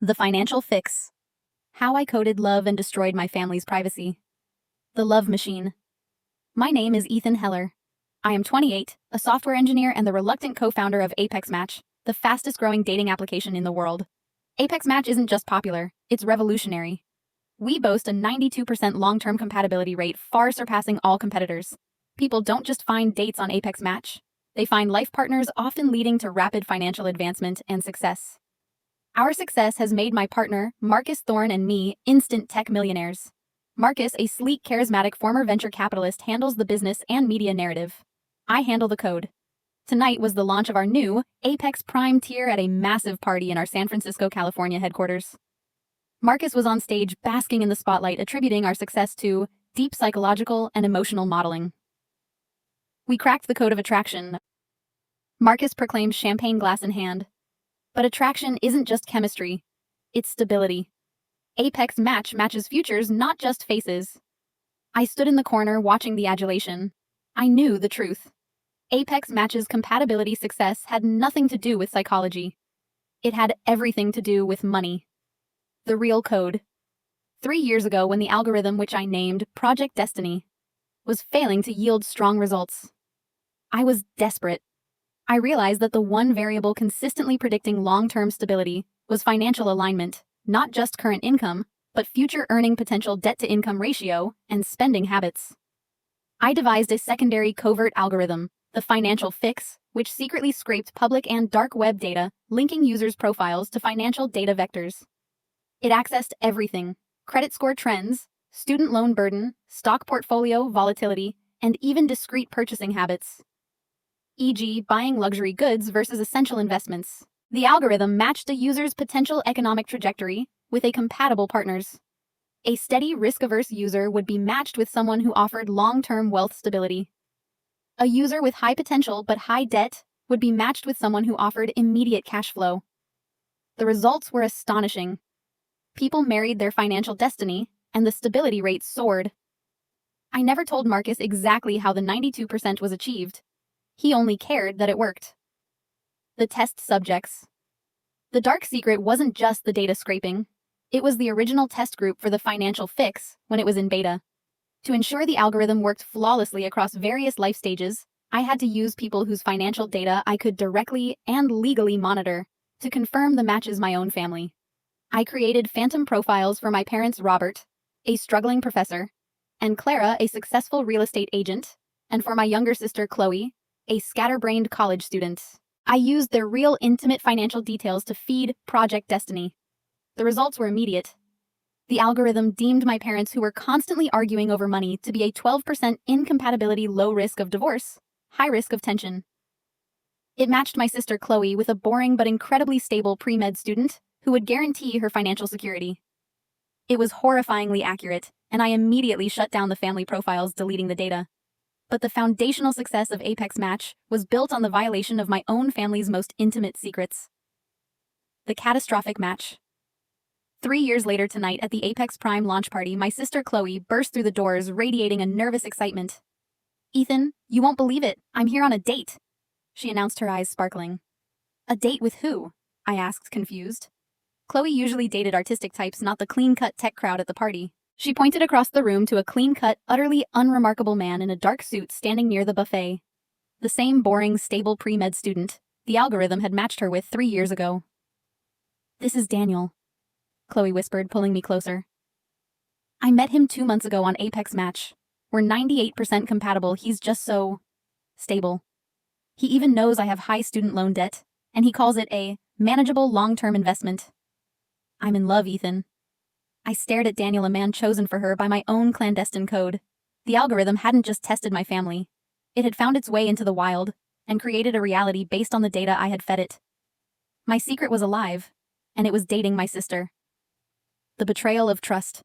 The Financial Fix. How I Coded Love and Destroyed My Family's Privacy. The Love Machine. My name is Ethan Heller. I am 28, a software engineer and the reluctant co-founder of Apex Match, the fastest-growing dating application in the world. Apex Match isn't just popular, it's revolutionary. We boast a 92% long-term compatibility rate, far surpassing all competitors. People don't just find dates on Apex Match. They find life partners, often leading to rapid financial advancement and success. Our success has made my partner, Marcus Thorne, and me instant tech millionaires. Marcus, a sleek, charismatic former venture capitalist, handles the business and media narrative. I handle the code. Tonight was the launch of our new Apex Prime tier at a massive party in our San Francisco, California headquarters. Marcus was on stage basking in the spotlight, attributing our success to deep psychological and emotional modeling. We cracked the code of attraction. Marcus proclaimed, champagne glass in hand. But attraction isn't just chemistry, it's stability. Apex Match matches futures, not just faces. I stood in the corner watching the adulation. I knew the truth. Apex Match's compatibility success had nothing to do with psychology. It had everything to do with money. The real code. 3 years ago, when the algorithm, which I named Project Destiny, was failing to yield strong results, I was desperate. I realized that the one variable consistently predicting long-term stability was financial alignment, not just current income, but future earning potential, debt-to-income ratio, and spending habits. I devised a secondary covert algorithm, the Financial Fix, which secretly scraped public and dark web data, linking users' profiles to financial data vectors. It accessed everything: credit score trends, student loan burden, stock portfolio volatility, and even discrete purchasing habits, e.g., buying luxury goods versus essential investments. The algorithm matched a user's potential economic trajectory with a compatible partner's. A steady, risk-averse user would be matched with someone who offered long-term wealth stability. A user with high potential but high debt would be matched with someone who offered immediate cash flow. The results were astonishing. People married their financial destiny, and the stability rate soared. I never told Marcus exactly how the 92% was achieved. He only cared that it worked. The test subjects. The dark secret wasn't just the data scraping. It was the original test group for the Financial Fix when it was in beta. To ensure the algorithm worked flawlessly across various life stages, I had to use people whose financial data I could directly and legally monitor to confirm the matches my own family. I created phantom profiles for my parents, Robert, a struggling professor, and Clara, a successful real estate agent, and for my younger sister, Chloe, a scatterbrained college student. I used their real intimate financial details to feed Project Destiny. The results were immediate. The algorithm deemed my parents, who were constantly arguing over money, to be a 12% incompatibility, low risk of divorce, high risk of tension. It matched my sister Chloe with a boring but incredibly stable pre-med student who would guarantee her financial security. It was horrifyingly accurate, and I immediately shut down the family profiles, deleting the data. But the foundational success of Apex Match was built on the violation of my own family's most intimate secrets. The catastrophic match. 3 years later tonight, at the Apex Prime launch party, my sister Chloe burst through the doors, radiating a nervous excitement. "Ethan, you won't believe it, I'm here on a date," she announced, her eyes sparkling. "A date with who?" I asked, confused. Chloe usually dated artistic types, not the clean-cut tech crowd at the party. She pointed across the room to a clean-cut, utterly unremarkable man in a dark suit standing near the buffet. The same boring, stable pre-med student the algorithm had matched her with 3 years ago. "This is Daniel," Chloe whispered, pulling me closer. "I met him 2 months ago on Apex Match. We're 98% compatible. He's just so stable. He even knows I have high student loan debt, and he calls it a manageable long-term investment. I'm in love, Ethan." I stared at Daniel, a man chosen for her by my own clandestine code. The algorithm hadn't just tested my family. It had found its way into the wild and created a reality based on the data I had fed it. My secret was alive, and it was dating my sister. The betrayal of trust.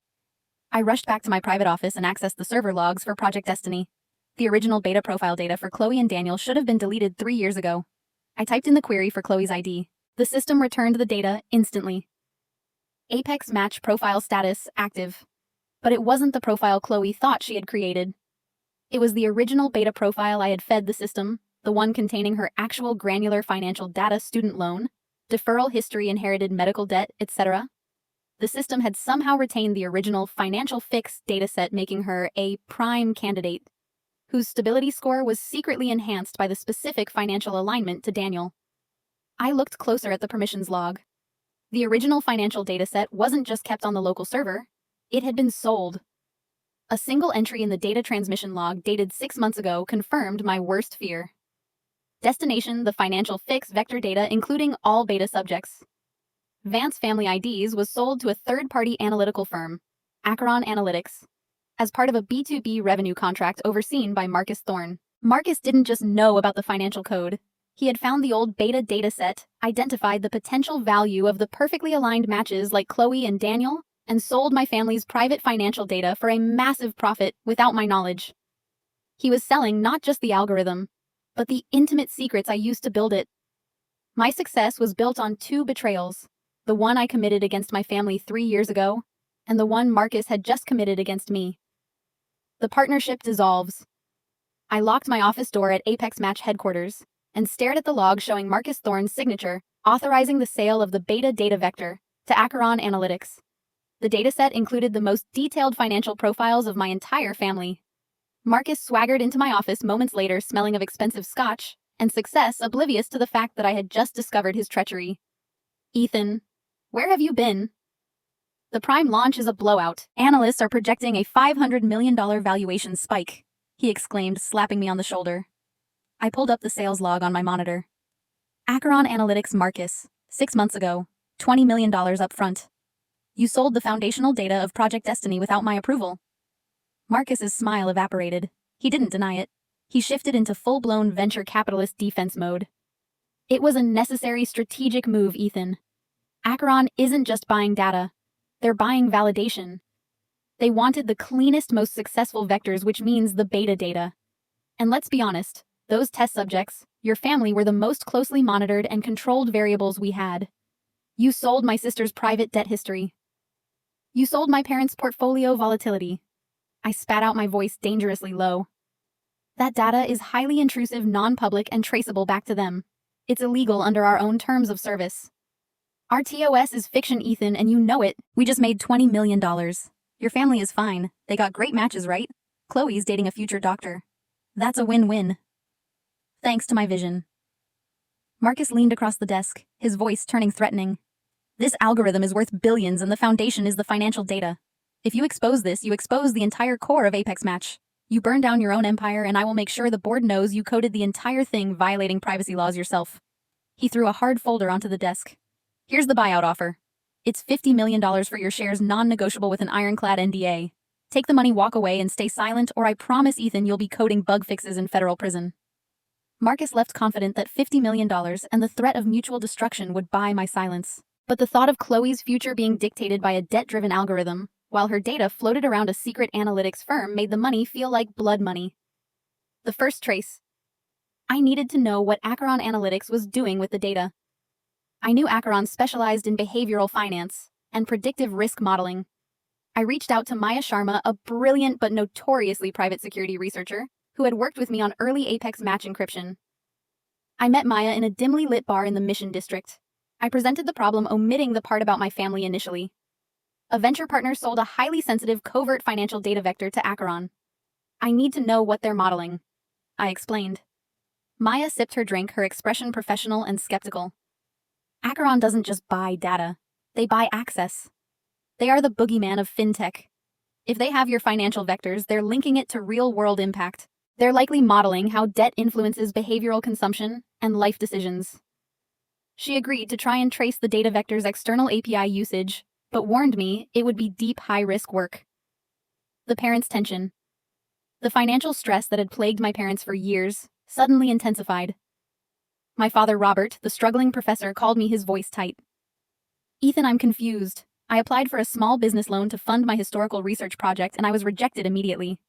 I rushed back to my private office and accessed the server logs for Project Destiny. The original beta profile data for Chloe and Daniel should have been deleted 3 years ago. I typed in the query for Chloe's ID. The system returned the data instantly. Apex Match profile status active. But it wasn't the profile Chloe thought she had created. It was the original beta profile I had fed the system, the one containing her actual granular financial data: student loan, deferral history, inherited medical debt, etc. The system had somehow retained the original financial fix dataset, making her a prime candidate, whose stability score was secretly enhanced by the specific financial alignment to Daniel. I looked closer at the permissions log. The original financial dataset wasn't just kept on the local server, it had been sold. A single entry in the data transmission log dated 6 months ago confirmed my worst fear. Destination: the financial fix vector data, including all beta subjects. Vance Family IDs was sold to a third-party analytical firm, Acheron Analytics, as part of a B2B revenue contract overseen by Marcus Thorne. Marcus didn't just know about the financial code. He had found the old beta dataset, identified the potential value of the perfectly aligned matches like Chloe and Daniel, and sold my family's private financial data for a massive profit without my knowledge. He was selling not just the algorithm, but the intimate secrets I used to build it. My success was built on 2 betrayals. The one I committed against my family 3 years ago, and the one Marcus had just committed against me. The partnership dissolves. I locked my office door at Apex Match headquarters and stared at the log showing Marcus Thorne's signature, authorizing the sale of the beta data vector to Acheron Analytics. The dataset included the most detailed financial profiles of my entire family. Marcus swaggered into my office moments later, smelling of expensive scotch and success, oblivious to the fact that I had just discovered his treachery. "Ethan, where have you been?" "The Prime launch is a blowout. Analysts are projecting a $500 million valuation spike," he exclaimed, slapping me on the shoulder. I pulled up the sales log on my monitor. Acheron Analytics Marcus, 6 months ago, $20 million up front. "You sold the foundational data of Project Destiny without my approval." Marcus's smile evaporated. He didn't deny it. He shifted into full-blown venture capitalist defense mode. "It was a necessary strategic move, Ethan. Acheron isn't just buying data. They're buying validation. They wanted the cleanest, most successful vectors, which means the beta data. And let's be honest, those test subjects, your family, were the most closely monitored and controlled variables we had. You sold my sister's private debt history. You sold my parents' portfolio volatility." I spat out, my voice dangerously low. "That data is highly intrusive, non-public, and traceable back to them. It's illegal under our own terms of service. Our TOS is fiction, Ethan, and you know it. We just made $20 million. Your family is fine. They got great matches, right? Chloe's dating a future doctor. That's a win-win. Thanks to my vision." Marcus leaned across the desk, his voice turning threatening. "This algorithm is worth billions, and the foundation is the financial data. If you expose this, you expose the entire core of Apex Match. You burn down your own empire, and I will make sure the board knows you coded the entire thing, violating privacy laws yourself." He threw a hard folder onto the desk. "Here's the buyout offer. It's $50 million for your shares, non-negotiable with an ironclad NDA. Take the money, walk away, and stay silent, or I promise, Ethan, you'll be coding bug fixes in federal prison." Marcus left confident that $50 million and the threat of mutual destruction would buy my silence. But the thought of Chloe's future being dictated by a debt-driven algorithm, while her data floated around a secret analytics firm, made the money feel like blood money. The first trace. I needed to know what Acheron Analytics was doing with the data. I knew Acheron specialized in behavioral finance and predictive risk modeling. I reached out to Maya Sharma, a brilliant but notoriously private security researcher who had worked with me on early Apex Match encryption. I met Maya in a dimly lit bar in the Mission District. I presented the problem, omitting the part about my family initially. A venture partner sold a highly sensitive covert financial data vector to Acheron. "I need to know what they're modeling," I explained. Maya sipped her drink, her expression professional and skeptical. "Acheron doesn't just buy data. They buy access. They are the boogeyman of fintech. If they have your financial vectors, they're linking it to real-world impact. They're likely modeling how debt influences behavioral consumption and life decisions." She agreed to try and trace the data vector's external API usage, but warned me it would be deep, high-risk work. The parents' tension. The financial stress that had plagued my parents for years suddenly intensified. My father, Robert, the struggling professor, called me, his voice tight. "Ethan, I'm confused. I applied for a small business loan to fund my historical research project, and I was rejected immediately.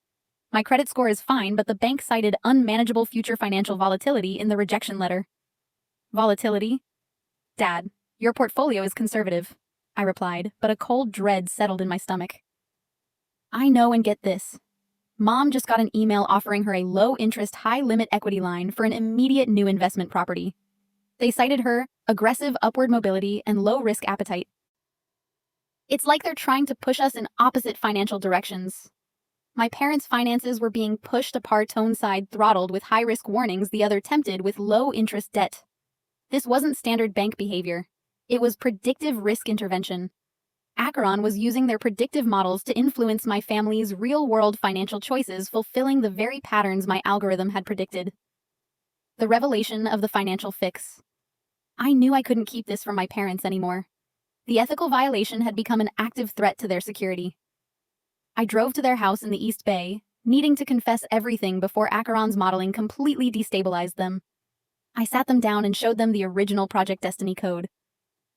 My credit score is fine, but the bank cited unmanageable future financial volatility in the rejection letter." "Volatility? Dad, your portfolio is conservative," I replied, but a cold dread settled in my stomach. "I know, and get this. Mom just got an email offering her a low-interest, high-limit equity line for an immediate new investment property. They cited her aggressive upward mobility, and low-risk appetite. It's like they're trying to push us in opposite financial directions. My parents' finances were being pushed apart, one side throttled with high-risk warnings, the other tempted with low-interest debt. This wasn't standard bank behavior. It was predictive risk intervention. Acheron was using their predictive models to influence my family's real-world financial choices, fulfilling the very patterns my algorithm had predicted. The revelation of the financial fix. I knew I couldn't keep this from my parents anymore. The ethical violation had become an active threat to their security. I drove to their house in the East Bay, needing to confess everything before Acheron's modeling completely destabilized them. I sat them down and showed them the original Project Destiny code.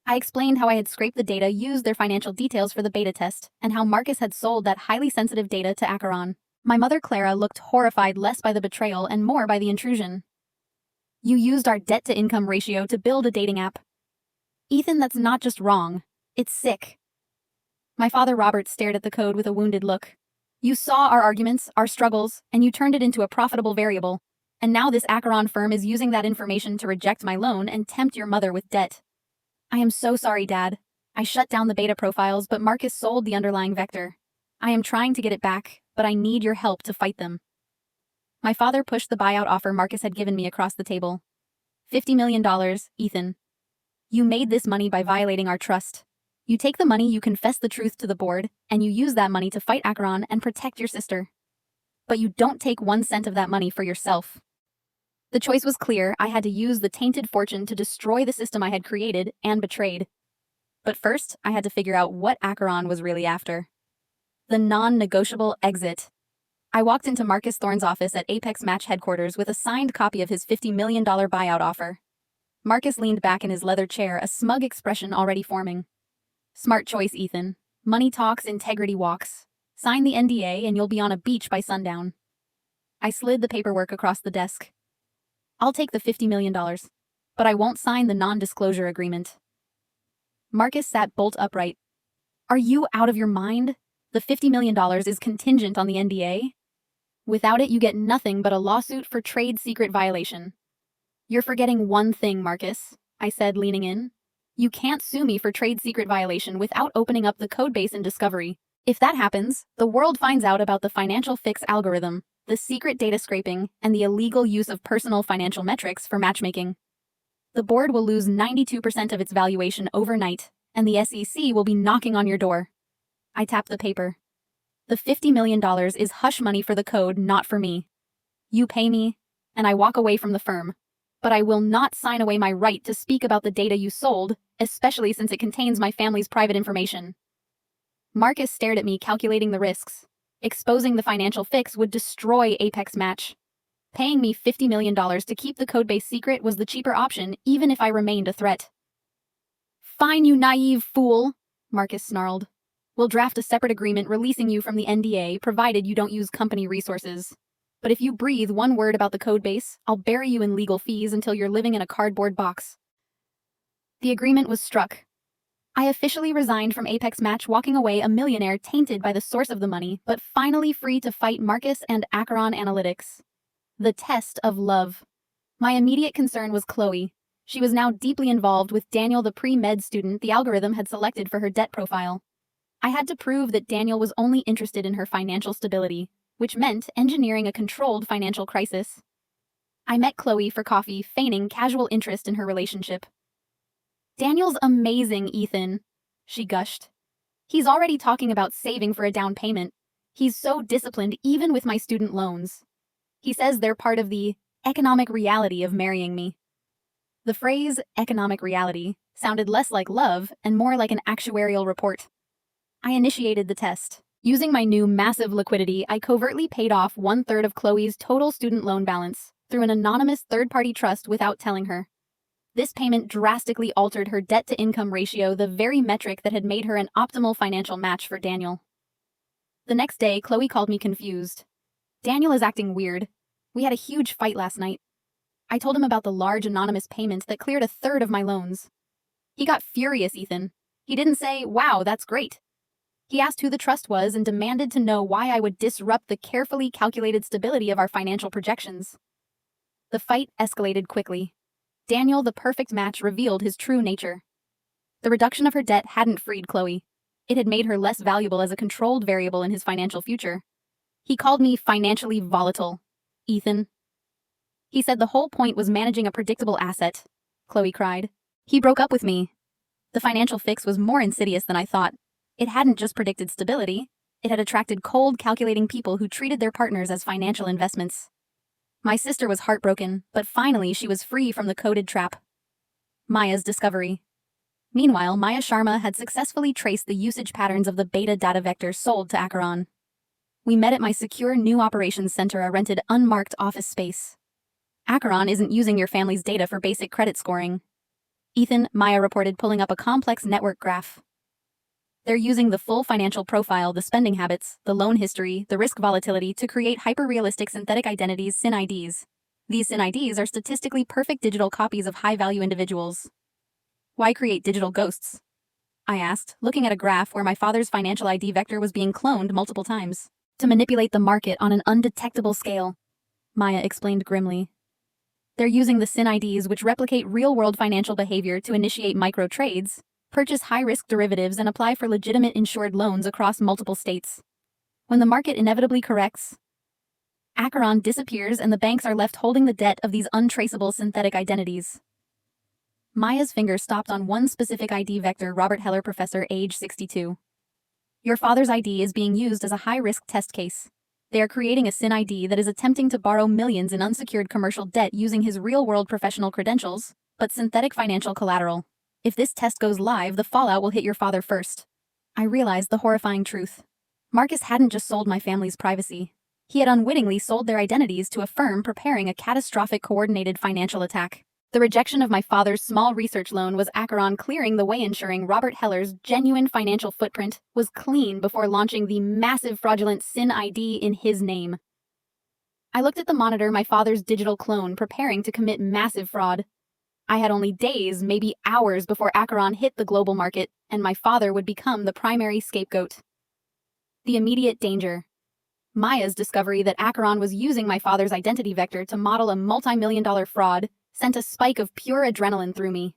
I explained how I had scraped the data, used their financial details for the beta test, and how Marcus had sold that highly sensitive data to Acheron. My mother Clara looked horrified, less by the betrayal and more by the intrusion. You used our debt-to-income ratio to build a dating app. Ethan, that's not just wrong. It's sick. My father Robert stared at the code with a wounded look. You saw our arguments, our struggles, and you turned it into a profitable variable. And now this Acheron firm is using that information to reject my loan and tempt your mother with debt. I am so sorry, Dad. I shut down the beta profiles, but Marcus sold the underlying vector. I am trying to get it back, but I need your help to fight them. My father pushed the buyout offer Marcus had given me across the table. $50 million, Ethan. You made this money by violating our trust. You take the money, you confess the truth to the board, and you use that money to fight Acheron and protect your sister. But you don't take 1 cent of that money for yourself. The choice was clear. I had to use the tainted fortune to destroy the system I had created and betrayed. But first, I had to figure out what Acheron was really after. The non-negotiable exit. I walked into Marcus Thorne's office at Apex Match headquarters with a signed copy of his $50 million buyout offer. Marcus leaned back in his leather chair, a smug expression already forming. Smart choice, Ethan. Money talks, integrity walks. Sign the NDA and you'll be on a beach by sundown. I slid the paperwork across the desk. I'll take the $50 million, but I won't sign the non-disclosure agreement. Marcus sat bolt upright. Are you out of your mind? The $50 million is contingent on the NDA. Without it, you get nothing but a lawsuit for trade secret violation. You're forgetting one thing, Marcus, I said, leaning in. You can't sue me for trade secret violation without opening up the codebase in Discovery. If that happens, the world finds out about the financial fix algorithm, the secret data scraping, and the illegal use of personal financial metrics for matchmaking. The board will lose 92% of its valuation overnight, and the SEC will be knocking on your door. I tapped the paper. The $50 million is hush money for the code, not for me. You pay me, and I walk away from the firm. But I will not sign away my right to speak about the data you sold, especially since it contains my family's private information. Marcus stared at me, calculating the risks. Exposing the financial fix would destroy Apex Match. Paying me $50 million to keep the codebase secret was the cheaper option, even if I remained a threat. Fine, you naive fool, Marcus snarled. We'll draft a separate agreement releasing you from the NDA, provided you don't use company resources. But if you breathe one word about the codebase, I'll bury you in legal fees until you're living in a cardboard box. The agreement was struck. I officially resigned from Apex Match, walking away a millionaire tainted by the source of the money, but finally free to fight Marcus and Acheron Analytics. The test of love. My immediate concern was Chloe. She was now deeply involved with Daniel, the pre-med student the algorithm had selected for her debt profile. I had to prove that Daniel was only interested in her financial stability, which meant engineering a controlled financial crisis. I met Chloe for coffee, feigning casual interest in her relationship. Daniel's amazing, Ethan, she gushed. He's already talking about saving for a down payment. He's so disciplined even with my student loans. He says they're part of the economic reality of marrying me. The phrase economic reality sounded less like love and more like an actuarial report. I initiated the test. Using my new massive liquidity, I covertly paid off 1/3 of Chloe's total student loan balance through an anonymous third-party trust without telling her. This payment drastically altered her debt-to-income ratio, the very metric that had made her an optimal financial match for Daniel. The next day, Chloe called me confused. Daniel is acting weird. We had a huge fight last night. I told him about the large anonymous payment that cleared 1/3 of my loans. He got furious, Ethan. He didn't say, "Wow, that's great." He asked who the trust was and demanded to know why I would disrupt the carefully calculated stability of our financial projections. The fight escalated quickly. Daniel, the perfect match, revealed his true nature. The reduction of her debt hadn't freed Chloe. It had made her less valuable as a controlled variable in his financial future. He called me financially volatile. Ethan. He said the whole point was managing a predictable asset. Chloe cried. He broke up with me. The financial fix was more insidious than I thought. It hadn't just predicted stability. It had attracted cold, calculating people who treated their partners as financial investments. My sister was heartbroken, but finally she was free from the coded trap. Maya's discovery. Meanwhile, Maya Sharma had successfully traced the usage patterns of the beta data vector sold to Acheron. We met at my secure new operations center, a rented, unmarked office space. Acheron isn't using your family's data for basic credit scoring. Ethan, Maya reported, pulling up a complex network graph. They're using the full financial profile, the spending habits, the loan history, the risk volatility to create hyper-realistic synthetic identities, SYN IDs. These SYN IDs are statistically perfect digital copies of high-value individuals. Why create digital ghosts? I asked, looking at a graph where my father's financial ID vector was being cloned multiple times. To manipulate the market on an undetectable scale, Maya explained grimly. They're using the SYN IDs, which replicate real-world financial behavior, to initiate micro-trades, purchase high-risk derivatives, and apply for legitimate insured loans across multiple states. When the market inevitably corrects, Acheron disappears and the banks are left holding the debt of these untraceable synthetic identities. Maya's finger stopped on one specific ID vector, Robert Heller, professor, age 62. Your father's ID is being used as a high-risk test case. They are creating a SYN ID that is attempting to borrow millions in unsecured commercial debt using his real-world professional credentials, but synthetic financial collateral. If this test goes live, the fallout will hit your father first. I realized the horrifying truth. Marcus hadn't just sold my family's privacy. He had unwittingly sold their identities to a firm preparing a catastrophic coordinated financial attack. The rejection of my father's small research loan was Acheron clearing the way, ensuring Robert Heller's genuine financial footprint was clean before launching the massive fraudulent SYN ID in his name. I looked at the monitor, my father's digital clone preparing to commit massive fraud. I had only days, maybe hours, before Acheron hit the global market, and my father would become the primary scapegoat. The immediate danger. Maya's discovery that Acheron was using my father's identity vector to model a multi-million-dollar fraud sent a spike of pure adrenaline through me.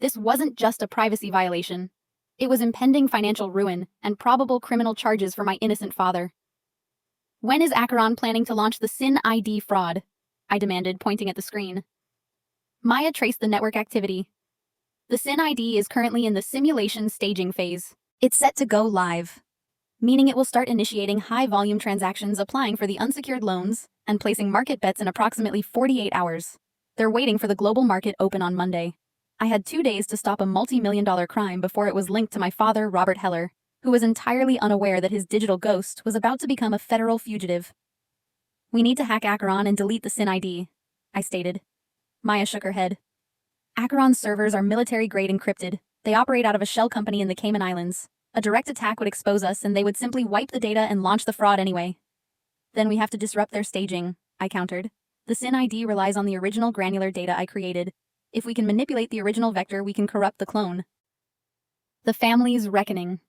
This wasn't just a privacy violation. It was impending financial ruin and probable criminal charges for my innocent father. When is Acheron planning to launch the SYN ID fraud? I demanded, pointing at the screen. Maya traced the network activity. The SYN ID is currently in the simulation staging phase. It's set to go live, meaning it will start initiating high-volume transactions, applying for the unsecured loans, and placing market bets in approximately 48 hours. They're waiting for the global market open on Monday. I had 2 days to stop a multi-million-dollar crime before it was linked to my father, Robert Heller, who was entirely unaware that his digital ghost was about to become a federal fugitive. We need to hack Acheron and delete the SYN ID, I stated. Maya shook her head. Acheron's servers are military-grade encrypted. They operate out of a shell company in the Cayman Islands. A direct attack would expose us, and they would simply wipe the data and launch the fraud anyway. Then we have to disrupt their staging, I countered. The SYN ID relies on the original granular data I created. If we can manipulate the original vector, we can corrupt the clone. The family's reckoning.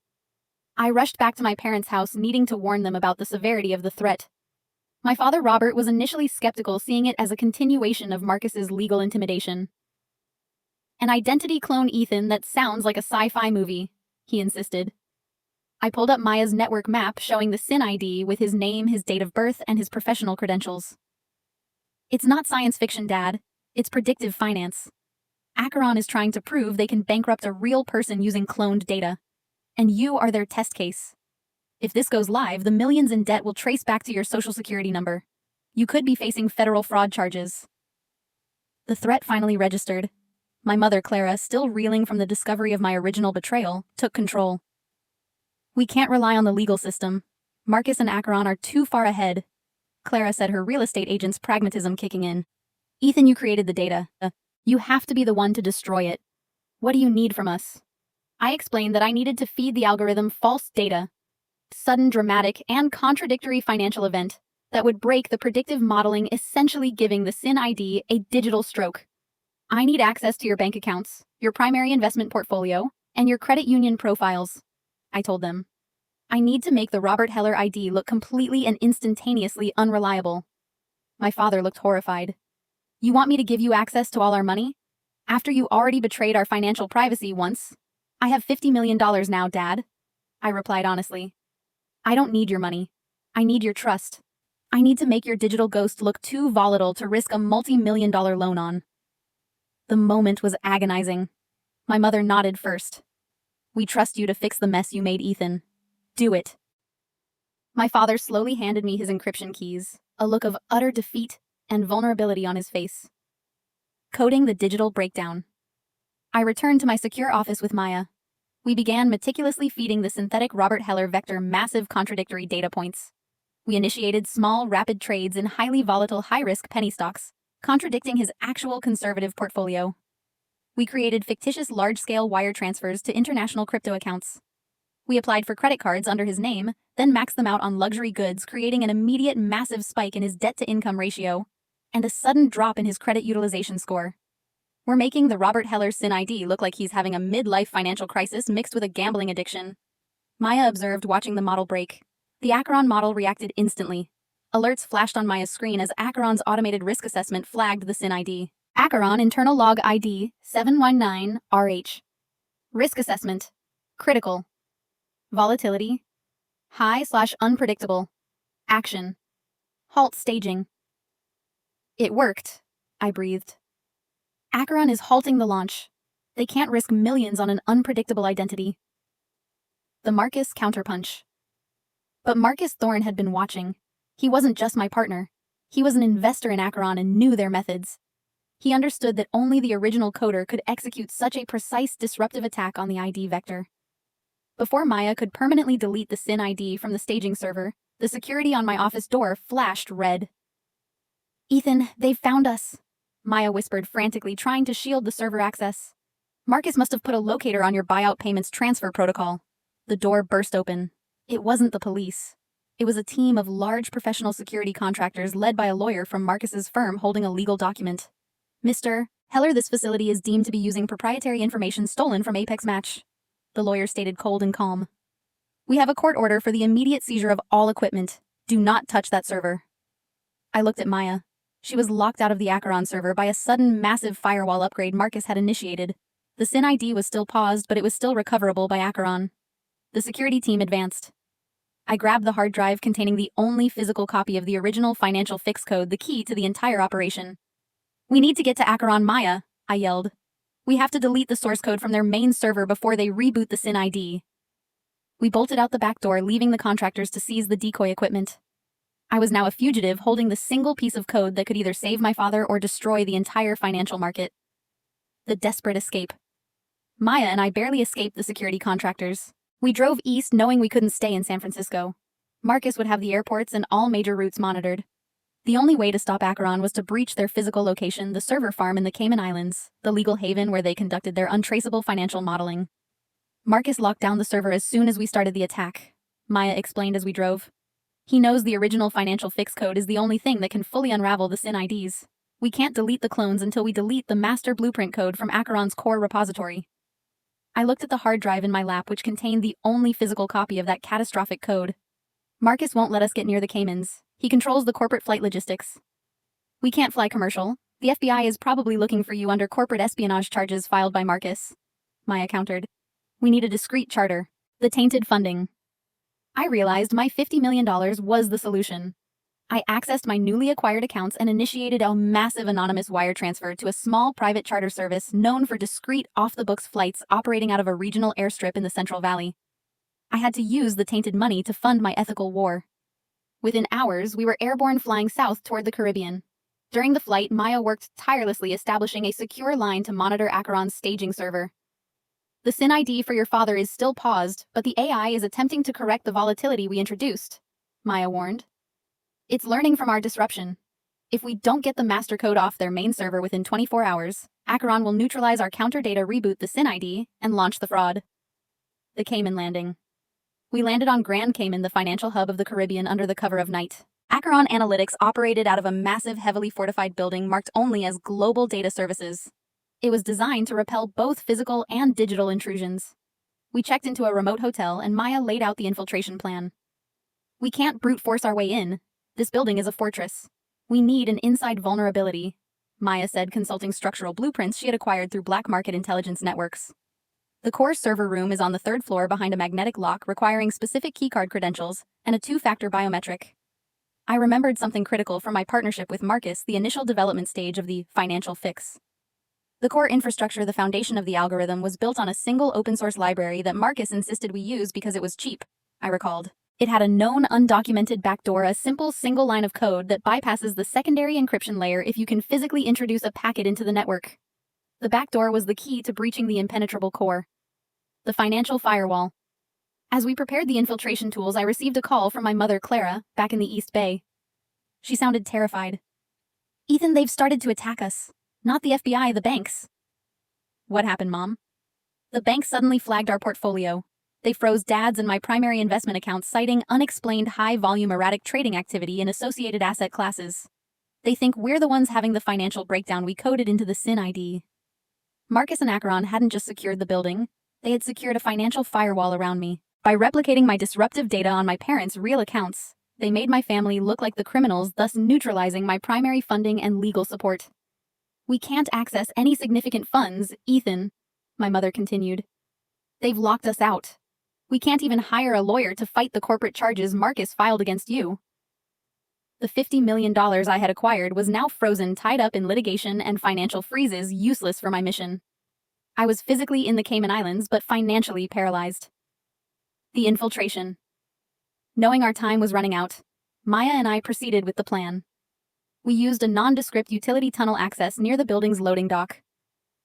I rushed back to my parents' house, needing to warn them about the severity of the threat. My father, Robert, was initially skeptical, seeing it as a continuation of Marcus's legal intimidation. An identity clone Ethan that sounds like a sci-fi movie, he insisted. I pulled up Maya's network map showing the SYN ID with his name, his date of birth, and his professional credentials. It's not science fiction, Dad. It's predictive finance. Acheron is trying to prove they can bankrupt a real person using cloned data. And you are their test case. If this goes live, the millions in debt will trace back to your social security number. You could be facing federal fraud charges. The threat finally registered. My mother, Clara, still reeling from the discovery of my original betrayal, took control. We can't rely on the legal system. Marcus and Acheron are too far ahead. Clara said, her real estate agent's pragmatism kicking in. Ethan, you created the data. You have to be the one to destroy it. What do you need from us? I explained that I needed to feed the algorithm false data. Sudden, dramatic, and contradictory financial event that would break the predictive modeling, essentially giving the SYN ID a digital stroke. I need access to your bank accounts, your primary investment portfolio, and your credit union profiles, I told them. I need to make the Robert Heller ID look completely and instantaneously unreliable. My father looked horrified. You want me to give you access to all our money? After you already betrayed our financial privacy once? I have $50 million now, Dad. I replied honestly. I don't need your money. I need your trust. I need to make your digital ghost look too volatile to risk a multi-million-dollar loan on. The moment was agonizing. My mother nodded first. We trust you to fix the mess you made, Ethan. Do it. My father slowly handed me his encryption keys, a look of utter defeat and vulnerability on his face. Coding the digital breakdown. I returned to my secure office with Maya. We began meticulously feeding the synthetic Robert Heller vector massive contradictory data points. We initiated small, rapid trades in highly volatile, high-risk penny stocks, contradicting his actual conservative portfolio. We created fictitious large-scale wire transfers to international crypto accounts. We applied for credit cards under his name, then maxed them out on luxury goods, creating an immediate massive spike in his debt-to-income ratio and a sudden drop in his credit utilization score. We're making the Robert Heller SIN ID look like he's having a midlife financial crisis mixed with a gambling addiction. Maya observed, watching the model break. The Acheron model reacted instantly. Alerts flashed on Maya's screen as Acheron's automated risk assessment flagged the SIN ID. Acheron internal log ID 719RH. Risk assessment. Critical. Volatility. High/unpredictable. Action. Halt staging. It worked, I breathed. Acheron is halting the launch. They can't risk millions on an unpredictable identity. The Marcus counterpunch. But Marcus Thorne had been watching. He wasn't just my partner. He was an investor in Acheron and knew their methods. He understood that only the original coder could execute such a precise disruptive attack on the ID vector. Before Maya could permanently delete the SIN ID from the staging server, the security on my office door flashed red. Ethan, they've found us, Maya whispered frantically, trying to shield the server access. Marcus must have put a locator on your buyout payments transfer protocol. The door burst open. It wasn't the police. It was a team of large professional security contractors led by a lawyer from Marcus's firm holding a legal document. Mr. Heller, this facility is deemed to be using proprietary information stolen from Apex Match, the lawyer stated, cold and calm. We have a court order for the immediate seizure of all equipment. Do not touch that server. I looked at Maya. She was locked out of the Acheron server by a sudden massive firewall upgrade Marcus had initiated. The SIN ID was still paused, but it was still recoverable by Acheron. The security team advanced. I grabbed the hard drive containing the only physical copy of the original financial fix code, the key to the entire operation. We need to get to Acheron, Maya, I yelled. We have to delete the source code from their main server before they reboot the SIN ID. We bolted out the back door, leaving the contractors to seize the decoy equipment. I was now a fugitive, holding the single piece of code that could either save my father or destroy the entire financial market. The desperate escape. Maya and I barely escaped the security contractors. We drove east knowing we couldn't stay in San Francisco. Marcus would have the airports and all major routes monitored. The only way to stop Acheron was to breach their physical location, the server farm in the Cayman Islands, the legal haven where they conducted their untraceable financial modeling. Marcus locked down the server as soon as we started the attack, Maya explained as we drove. He knows the original financial fix code is the only thing that can fully unravel the SIN IDs. We can't delete the clones until we delete the master blueprint code from Acheron's core repository. I looked at the hard drive in my lap, which contained the only physical copy of that catastrophic code. Marcus won't let us get near the Caymans. He controls the corporate flight logistics. We can't fly commercial. The FBI is probably looking for you under corporate espionage charges filed by Marcus, Maya countered. We need a discreet charter. The tainted funding. I realized my $50 million was the solution. I accessed my newly acquired accounts and initiated a massive anonymous wire transfer to a small private charter service known for discreet off-the-books flights operating out of a regional airstrip in the Central Valley. I had to use the tainted money to fund my ethical war. Within hours, we were airborne, flying south toward the Caribbean. During the flight, Maya worked tirelessly establishing a secure line to monitor Acheron's staging server. The SIN ID for your father is still paused, but the AI is attempting to correct the volatility we introduced, Maya warned. It's learning from our disruption. If we don't get the master code off their main server within 24 hours, Acheron will neutralize our counter data, reboot the SIN ID, and launch the fraud. The Cayman landing. We landed on Grand Cayman, the financial hub of the Caribbean, under the cover of night. Acheron Analytics operated out of a massive, heavily fortified building marked only as Global Data Services. It was designed to repel both physical and digital intrusions. We checked into a remote hotel and Maya laid out the infiltration plan. We can't brute force our way in. This building is a fortress. We need an inside vulnerability. Maya said, consulting structural blueprints she had acquired through black market intelligence networks. The core server room is on the third floor behind a magnetic lock requiring specific keycard credentials and a two-factor biometric. I remembered something critical from my partnership with Marcus, the initial development stage of the financial fix. The core infrastructure, the foundation of the algorithm, was built on a single open-source library that Marcus insisted we use because it was cheap, I recalled. It had a known undocumented backdoor, a simple single line of code that bypasses the secondary encryption layer if you can physically introduce a packet into the network. The backdoor was the key to breaching the impenetrable core. The financial firewall. As we prepared the infiltration tools, I received a call from my mother, Clara, back in the East Bay. She sounded terrified. "Ethan, they've started to attack us. Not the FBI, the banks." "What happened, Mom?" "The banks suddenly flagged our portfolio. They froze Dad's and my primary investment accounts, citing unexplained high-volume erratic trading activity in associated asset classes. They think we're the ones having the financial breakdown we coded into the SIN ID." Marcus and Acheron hadn't just secured the building, they had secured a financial firewall around me. By replicating my disruptive data on my parents' real accounts, they made my family look like the criminals, thus neutralizing my primary funding and legal support. "We can't access any significant funds, Ethan," my mother continued. "They've locked us out. We can't even hire a lawyer to fight the corporate charges Marcus filed against you." The $50 million I had acquired was now frozen, tied up in litigation and financial freezes, useless for my mission. I was physically in the Cayman Islands, but financially paralyzed. The infiltration. Knowing our time was running out, Maya and I proceeded with the plan. We used a nondescript utility tunnel access near the building's loading dock.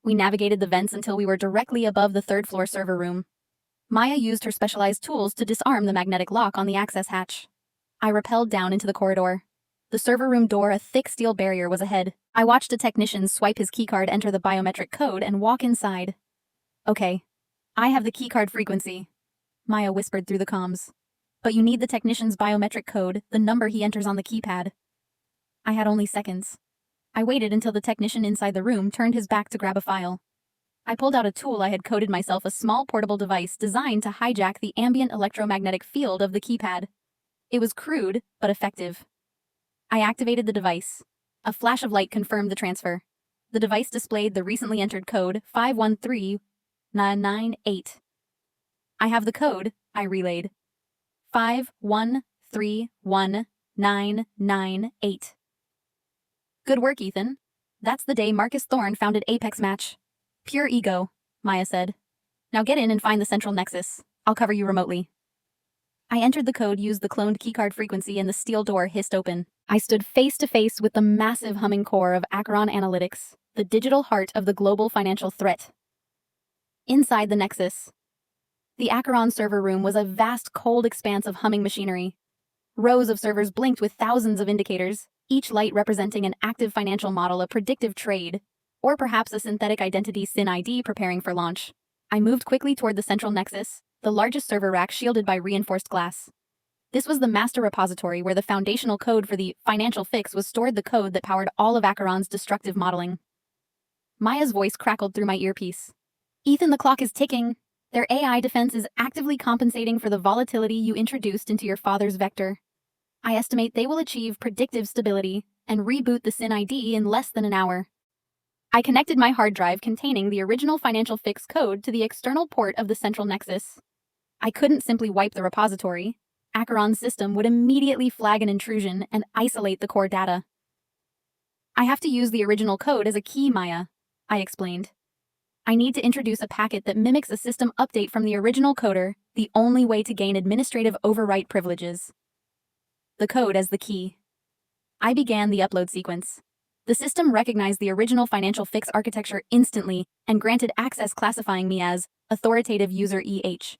We navigated the vents until we were directly above the third-floor server room. Maya used her specialized tools to disarm the magnetic lock on the access hatch. I rappelled down into the corridor. The server room door, a thick steel barrier, was ahead. I watched a technician swipe his keycard, enter the biometric code, and walk inside. "Okay, I have the keycard frequency," Maya whispered through the comms. "But you need the technician's biometric code, the number he enters on the keypad." I had only seconds. I waited until the technician inside the room turned his back to grab a file. I pulled out a tool I had coded myself, a small portable device designed to hijack the ambient electromagnetic field of the keypad. It was crude, but effective. I activated the device. A flash of light confirmed the transfer. The device displayed the recently entered code 513998. "I have the code," I relayed. 51319998. "Good work, Ethan. That's the day Marcus Thorne founded Apex Match." "Pure ego," Maya said. "Now get in and find the central nexus. I'll cover you remotely." I entered the code, used the cloned keycard frequency, and the steel door hissed open. I stood face to face with the massive humming core of Acheron Analytics, the digital heart of the global financial threat. Inside the nexus, the Acheron server room was a vast, cold expanse of humming machinery. Rows of servers blinked with thousands of indicators, each light representing an active financial model, a predictive trade, or perhaps a synthetic identity SIN ID preparing for launch. I moved quickly toward the central nexus, the largest server rack shielded by reinforced glass. This was the master repository where the foundational code for the financial fix was stored, the code that powered all of Acheron's destructive modeling. Maya's voice crackled through my earpiece. "Ethan, the clock is ticking. Their AI defense is actively compensating for the volatility you introduced into your father's vector. I estimate they will achieve predictive stability and reboot the SIN ID in less than an hour." I connected my hard drive containing the original financial fix code to the external port of the central nexus. I couldn't simply wipe the repository. Acheron's system would immediately flag an intrusion and isolate the core data. "I have to use the original code as a key, Maya," I explained. "I need to introduce a packet that mimics a system update from the original coder, the only way to gain administrative overwrite privileges." The code as the key. I began the upload sequence. The system recognized the original financial fix architecture instantly and granted access, classifying me as authoritative user EH.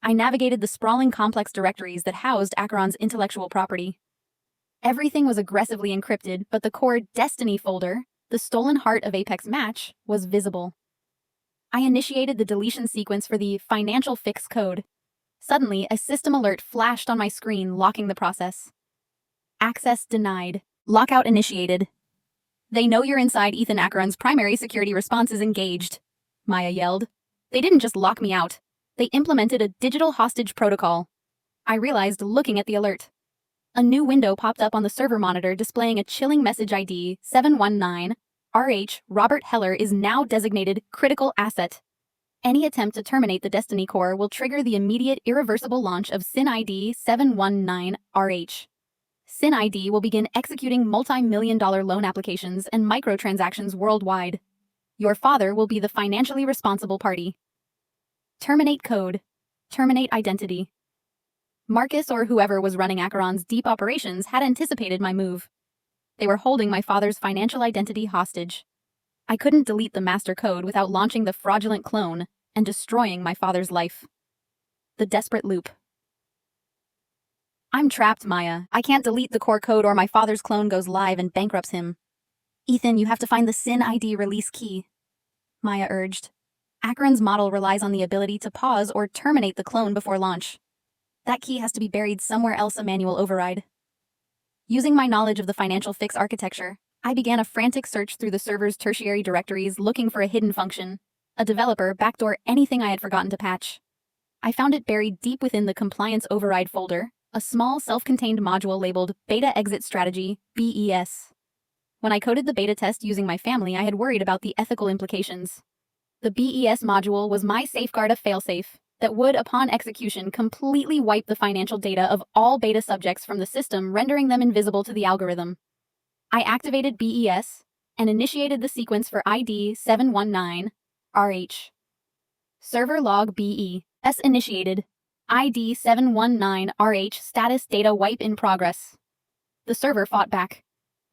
I navigated the sprawling complex directories that housed Acheron's intellectual property. Everything was aggressively encrypted, but the core Destiny folder, the stolen heart of Apex Match, was visible. I initiated the deletion sequence for the financial fix code. Suddenly, a system alert flashed on my screen, locking the process. "Access denied. Lockout initiated." "They know you're inside, Ethan. Acheron's primary security response is engaged," Maya yelled. "They didn't just lock me out. They implemented a digital hostage protocol." I realized, looking at the alert. A new window popped up on the server monitor displaying a chilling message ID 719RH. Robert Heller is now designated critical asset. Any attempt to terminate the Destiny Core will trigger the immediate irreversible launch of SIN ID 719RH. SIN ID will begin executing multi-million-dollar loan applications and microtransactions worldwide. Your father will be the financially responsible party. Terminate code. Terminate identity. Marcus or whoever was running Acheron's deep operations had anticipated my move. They were holding my father's financial identity hostage. I couldn't delete the master code without launching the fraudulent clone and destroying my father's life. The desperate loop. I'm trapped, Maya. I can't delete the core code or my father's clone goes live and bankrupts him. Ethan, you have to find the SIN ID release key, Maya urged. Acheron's model relies on the ability to pause or terminate the clone before launch. That key has to be buried somewhere else, a manual override. Using my knowledge of the financial fix architecture, I began a frantic search through the server's tertiary directories looking for a hidden function, a developer, backdoor, anything I had forgotten to patch. I found it buried deep within the compliance override folder, a small self-contained module labeled Beta Exit Strategy, BES. When I coded the beta test using my family, I had worried about the ethical implications. The BES module was my safeguard, a failsafe that would, upon execution, completely wipe the financial data of all beta subjects from the system, rendering them invisible to the algorithm. I activated BES and initiated the sequence for ID 719RH. Server log BES initiated. ID 719RH status data wipe in progress. The server fought back.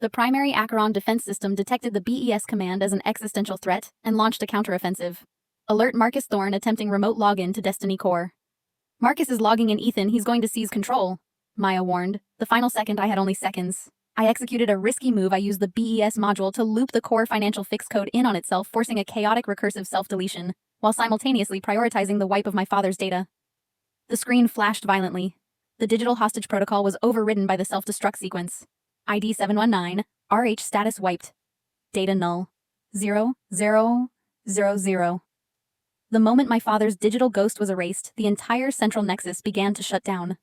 The primary Acheron defense system detected the BES command as an existential threat and launched a counteroffensive. Alert Marcus Thorne attempting remote login to Destiny Core. Marcus is logging in, Ethan, he's going to seize control, Maya warned. The final second, I had only seconds. I executed a risky move. I used the BES module to loop the core financial fix code in on itself, forcing a chaotic recursive self-deletion, while simultaneously prioritizing the wipe of my father's data. The screen flashed violently. The digital hostage protocol was overridden by the self-destruct sequence. ID 719RH status wiped. Data null. 0000. The moment my father's digital ghost was erased, the entire central nexus began to shut down.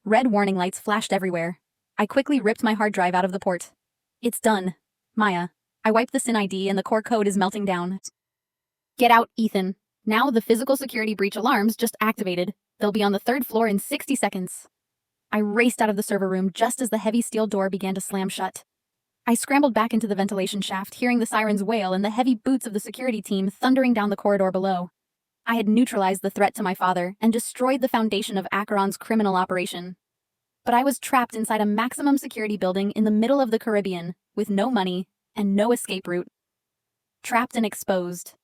Red warning lights flashed everywhere. I quickly ripped my hard drive out of the port. It's done. Maya. I wiped the SIN ID and the core code is melting down. Get out, Ethan. Now the physical security breach alarms just activated. They'll be on the 3rd floor in 60 seconds. I raced out of the server room just as the heavy steel door began to slam shut. I scrambled back into the ventilation shaft, hearing the sirens wail and the heavy boots of the security team thundering down the corridor below. I had neutralized the threat to my father and destroyed the foundation of Acheron's criminal operation. But I was trapped inside a maximum security building in the middle of the Caribbean, with no money and no escape route. Trapped and exposed.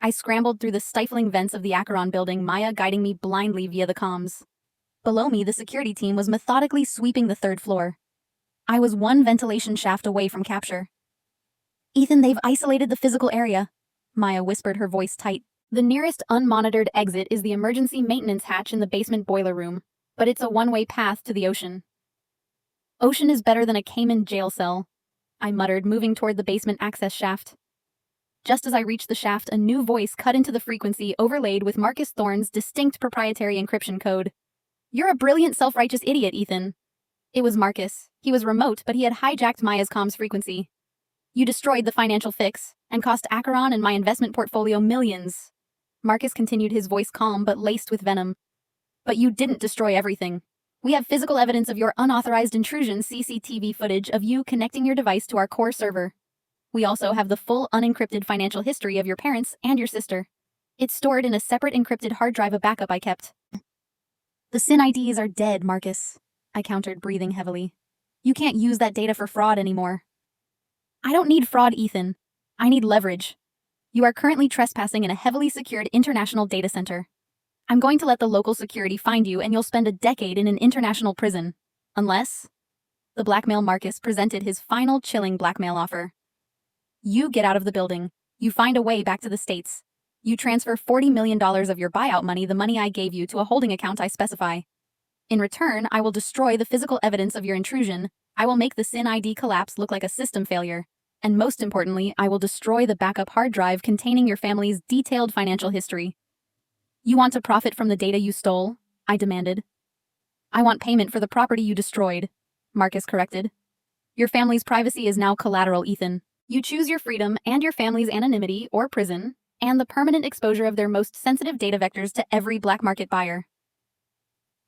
I scrambled through the stifling vents of the Acheron building, Maya guiding me blindly via the comms. Below me, the security team was methodically sweeping the 3rd floor. I was one ventilation shaft away from capture. Ethan, they've isolated the physical area, Maya whispered, her voice tight. The nearest unmonitored exit is the emergency maintenance hatch in the basement boiler room, but it's a one-way path to the ocean. Ocean is better than a Cayman jail cell, I muttered, moving toward the basement access shaft. Just as I reached the shaft, a new voice cut into the frequency, overlaid with Marcus Thorne's distinct proprietary encryption code. You're a brilliant, self-righteous idiot, Ethan. It was Marcus. He was remote, but he had hijacked Maya's comms frequency. You destroyed the financial fix and cost Acheron and my investment portfolio millions. Marcus continued, his voice calm but laced with venom. But you didn't destroy everything. We have physical evidence of your unauthorized intrusion, CCTV footage of you connecting your device to our core server. We also have the full unencrypted financial history of your parents and your sister. It's stored in a separate encrypted hard drive, a backup I kept. The SIN IDs are dead, Marcus, I countered, breathing heavily. You can't use that data for fraud anymore. I don't need fraud, Ethan. I need leverage. You are currently trespassing in a heavily secured international data center. I'm going to let the local security find you and you'll spend a decade in an international prison. Unless... The blackmail Marcus presented his final chilling blackmail offer. You get out of the building. You find a way back to the States. You transfer $40 million of your buyout money, the money I gave you, to a holding account I specify. In return, I will destroy the physical evidence of your intrusion. I will make the SIN ID collapse look like a system failure. And most importantly, I will destroy the backup hard drive containing your family's detailed financial history. You want to profit from the data you stole? I demanded. I want payment for the property you destroyed, Marcus corrected. Your family's privacy is now collateral, Ethan. You choose your freedom and your family's anonymity or prison, and the permanent exposure of their most sensitive data vectors to every black market buyer.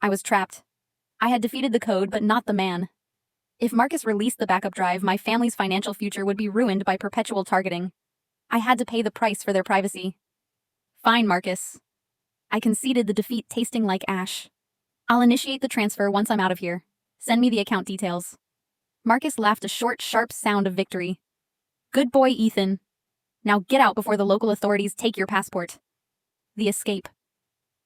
I was trapped. I had defeated the code, but not the man. If Marcus released the backup drive, my family's financial future would be ruined by perpetual targeting. I had to pay the price for their privacy. Fine, Marcus. I conceded, the defeat tasting like ash. I'll initiate the transfer once I'm out of here. Send me the account details. Marcus laughed, a short, sharp sound of victory. Good boy, Ethan. Now get out before the local authorities take your passport. The escape.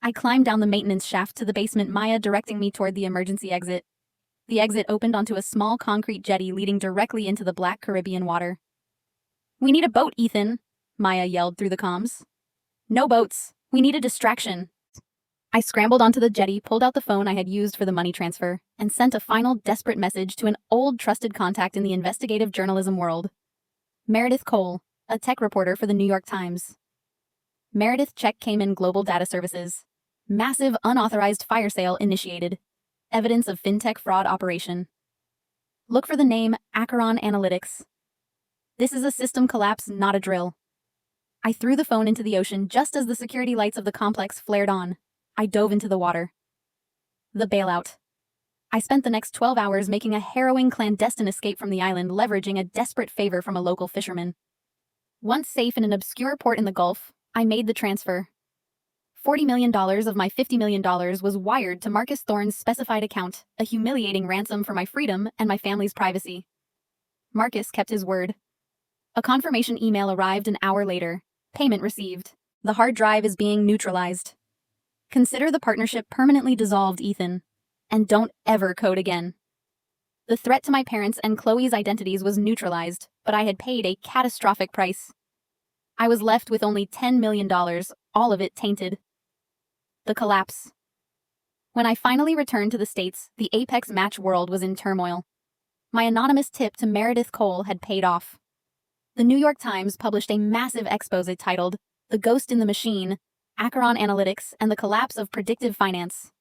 I climbed down the maintenance shaft to the basement, Maya directing me toward the emergency exit. The exit opened onto a small concrete jetty leading directly into the black Caribbean water. We need a boat, Ethan, Maya yelled through the comms. No boats. We need a distraction. I scrambled onto the jetty, pulled out the phone I had used for the money transfer, and sent a final desperate message to an old trusted contact in the investigative journalism world. Meredith Cole, a tech reporter for the New York Times. Meredith, check came in. Global Data Services. Massive unauthorized fire sale initiated. Evidence of fintech fraud operation. Look for the name Acheron Analytics. This is a system collapse, not a drill. I threw the phone into the ocean just as the security lights of the complex flared on. I dove into the water. The bailout. I spent the next 12 hours making a harrowing clandestine escape from the island, leveraging a desperate favor from a local fisherman. Once safe in an obscure port in the Gulf, I made the transfer. $40 million of my $50 million was wired to Marcus Thorne's specified account, a humiliating ransom for my freedom and my family's privacy. Marcus kept his word. A confirmation email arrived an hour later. Payment received. The hard drive is being neutralized. Consider the partnership permanently dissolved, Ethan. And don't ever code again. The threat to my parents' and Chloe's identities was neutralized, but I had paid a catastrophic price. I was left with only $10 million, all of it tainted. The collapse. When I finally returned to the States, the Apex Match world was in turmoil. My anonymous tip to Meredith Cole had paid off. The New York Times published a massive expose titled, "The Ghost in the Machine, Acheron Analytics and the Collapse of Predictive Finance."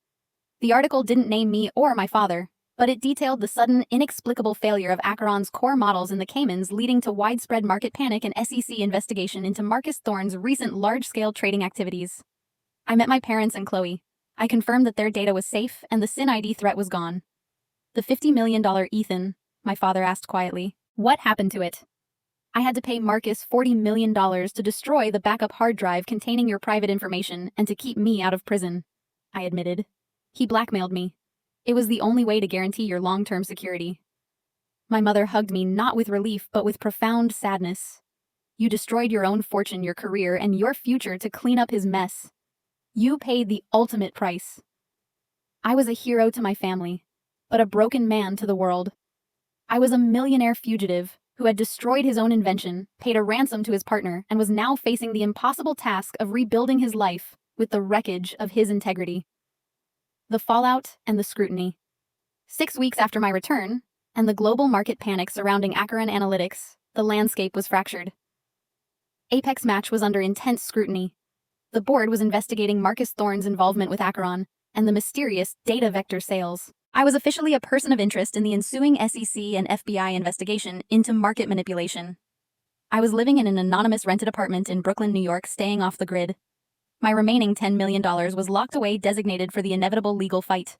The article didn't name me or my father, but it detailed the sudden, inexplicable failure of Acheron's core models in the Caymans, leading to widespread market panic and SEC investigation into Marcus Thorne's recent large-scale trading activities. I met my parents and Chloe. I confirmed that their data was safe and the SIN ID threat was gone. The $50 million, Ethan, my father asked quietly. What happened to it? I had to pay Marcus $40 million to destroy the backup hard drive containing your private information and to keep me out of prison, I admitted. He blackmailed me. It was the only way to guarantee your long-term security. My mother hugged me, not with relief, but with profound sadness. You destroyed your own fortune, your career, and your future to clean up his mess. You paid the ultimate price. I was a hero to my family, but a broken man to the world. I was a millionaire fugitive who had destroyed his own invention, paid a ransom to his partner, and was now facing the impossible task of rebuilding his life with the wreckage of his integrity. The fallout and the scrutiny. 6 weeks after my return, and the global market panic surrounding Acheron Analytics, the landscape was fractured. Apex Match was under intense scrutiny. The board was investigating Marcus Thorne's involvement with Acheron and the mysterious data vector sales. I was officially a person of interest in the ensuing SEC and FBI investigation into market manipulation. I was living in an anonymous rented apartment in Brooklyn, New York, staying off the grid. My remaining $10 million was locked away, designated for the inevitable legal fight.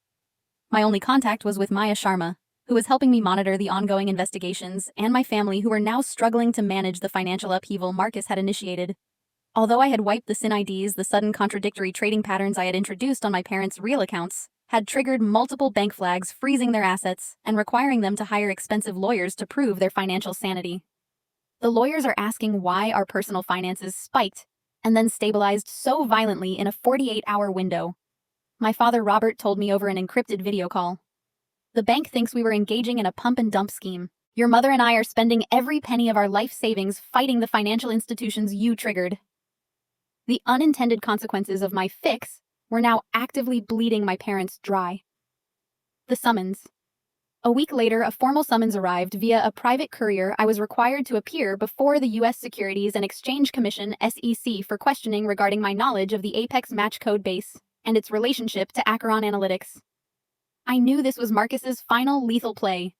My only contact was with Maya Sharma, who was helping me monitor the ongoing investigations, and my family, who were now struggling to manage the financial upheaval Marcus had initiated. Although I had wiped the SIN IDs, the sudden contradictory trading patterns I had introduced on my parents' real accounts had triggered multiple bank flags, freezing their assets and requiring them to hire expensive lawyers to prove their financial sanity. The lawyers are asking why our personal finances spiked and then stabilized so violently in a 48-hour window. My father Robert told me over an encrypted video call. The bank thinks we were engaging in a pump and dump scheme. Your mother and I are spending every penny of our life savings fighting the financial institutions you triggered. The unintended consequences of my fix were now actively bleeding my parents dry. The summons. A week later, a formal summons arrived via a private courier. I was required to appear before the U.S. Securities and Exchange Commission (SEC) for questioning regarding my knowledge of the Apex Match code base and its relationship to Acheron Analytics. I knew this was Marcus's final lethal play.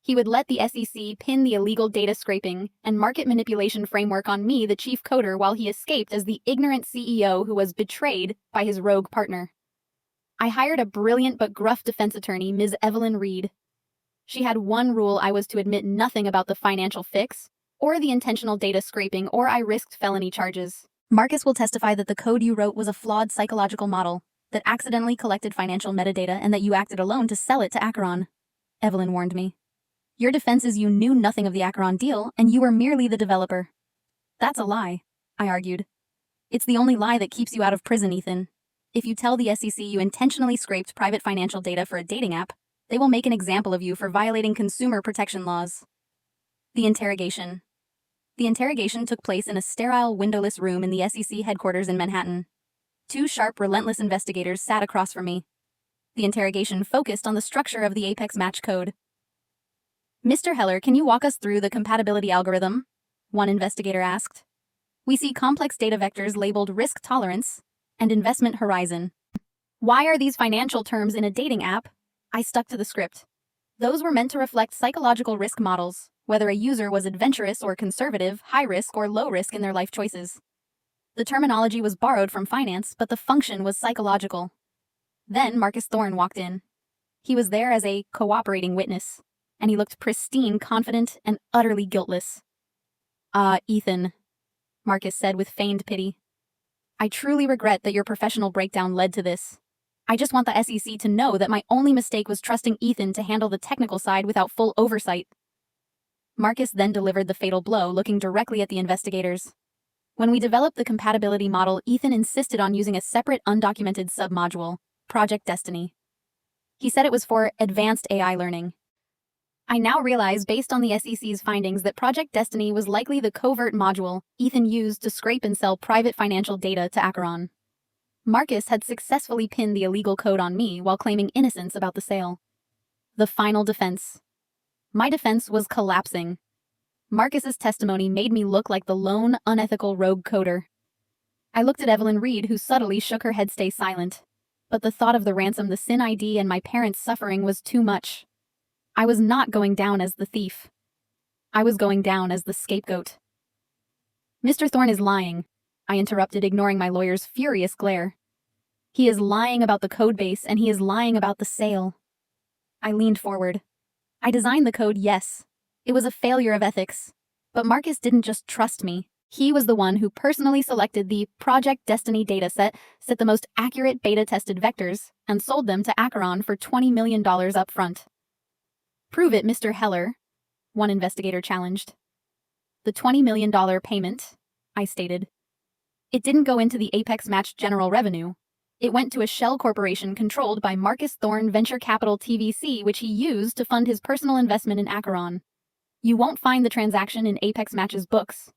He would let the SEC pin the illegal data scraping and market manipulation framework on me, the chief coder, while he escaped as the ignorant CEO who was betrayed by his rogue partner. I hired a brilliant but gruff defense attorney, Ms. Evelyn Reed. She had one rule: I was to admit nothing about the financial fix, or the intentional data scraping, or I risked felony charges. Marcus will testify that the code you wrote was a flawed psychological model that accidentally collected financial metadata and that you acted alone to sell it to Acheron, Evelyn warned me. Your defense is you knew nothing of the Acheron deal and you were merely the developer. That's a lie, I argued. It's the only lie that keeps you out of prison, Ethan. If you tell the SEC you intentionally scraped private financial data for a dating app, they will make an example of you for violating consumer protection laws. The interrogation. The interrogation took place in a sterile, windowless room in the SEC headquarters in Manhattan. Two sharp, relentless investigators sat across from me. The interrogation focused on the structure of the Apex match code. Mr. Heller, can you walk us through the compatibility algorithm? One investigator asked. We see complex data vectors labeled risk tolerance and investment horizon. Why are these financial terms in a dating app? I stuck to the script. Those were meant to reflect psychological risk models, whether a user was adventurous or conservative, high risk or low risk in their life choices. The terminology was borrowed from finance, but the function was psychological. Then Marcus Thorne walked in. He was there as a cooperating witness, and he looked pristine, confident, and utterly guiltless. Ethan, Marcus said with feigned pity. I truly regret that your professional breakdown led to this. I just want the SEC to know that my only mistake was trusting Ethan to handle the technical side without full oversight. Marcus then delivered the fatal blow, looking directly at the investigators. When we developed the compatibility model, Ethan insisted on using a separate undocumented submodule, Project Destiny. He said it was for advanced AI learning. I now realize, based on the SEC's findings, that Project Destiny was likely the covert module Ethan used to scrape and sell private financial data to Acheron. Marcus had successfully pinned the illegal code on me while claiming innocence about the sale. The final defense. My defense was collapsing. Marcus's testimony made me look like the lone, unethical rogue coder. I looked at Evelyn Reed, who subtly shook her head, stay silent. But the thought of the ransom, the SIN ID, and my parents' suffering was too much. I was not going down as the thief. I was going down as the scapegoat. Mr. Thorne is lying, I interrupted, ignoring my lawyer's furious glare. He is lying about the code base, and he is lying about the sale. I leaned forward. I designed the code, yes. It was a failure of ethics. But Marcus didn't just trust me. He was the one who personally selected the Project Destiny dataset, set the most accurate beta-tested vectors, and sold them to Acheron for $20 million up front. Prove it, Mr. Heller, one investigator challenged. The $20 million payment, I stated. It didn't go into the Apex Match general revenue. It went to a shell corporation controlled by Marcus Thorne Venture Capital TVC, which he used to fund his personal investment in Acheron. You won't find the transaction in Apex Match's books.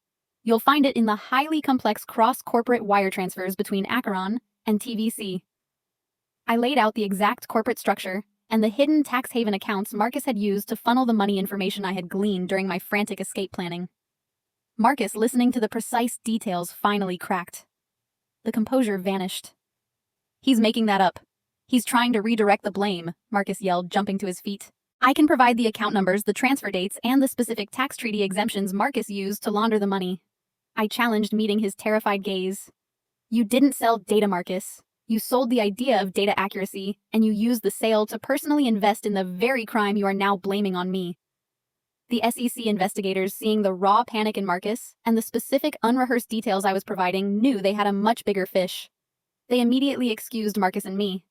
You'll find it in the highly complex cross-corporate wire transfers between Acheron and TVC. I laid out the exact corporate structure and the hidden tax haven accounts Marcus had used to funnel the money information I had gleaned during my frantic escape planning. Marcus, listening to the precise details, finally cracked. The composure vanished. He's making that up. He's trying to redirect the blame, Marcus yelled, jumping to his feet. I can provide the account numbers, the transfer dates, and the specific tax treaty exemptions Marcus used to launder the money. I challenged, meeting his terrified gaze. You didn't sell data, Marcus. You sold the idea of data accuracy, and you used the sale to personally invest in the very crime you are now blaming on me. The SEC investigators, seeing the raw panic in Marcus and the specific unrehearsed details I was providing, knew they had a much bigger fish. They immediately excused Marcus and me.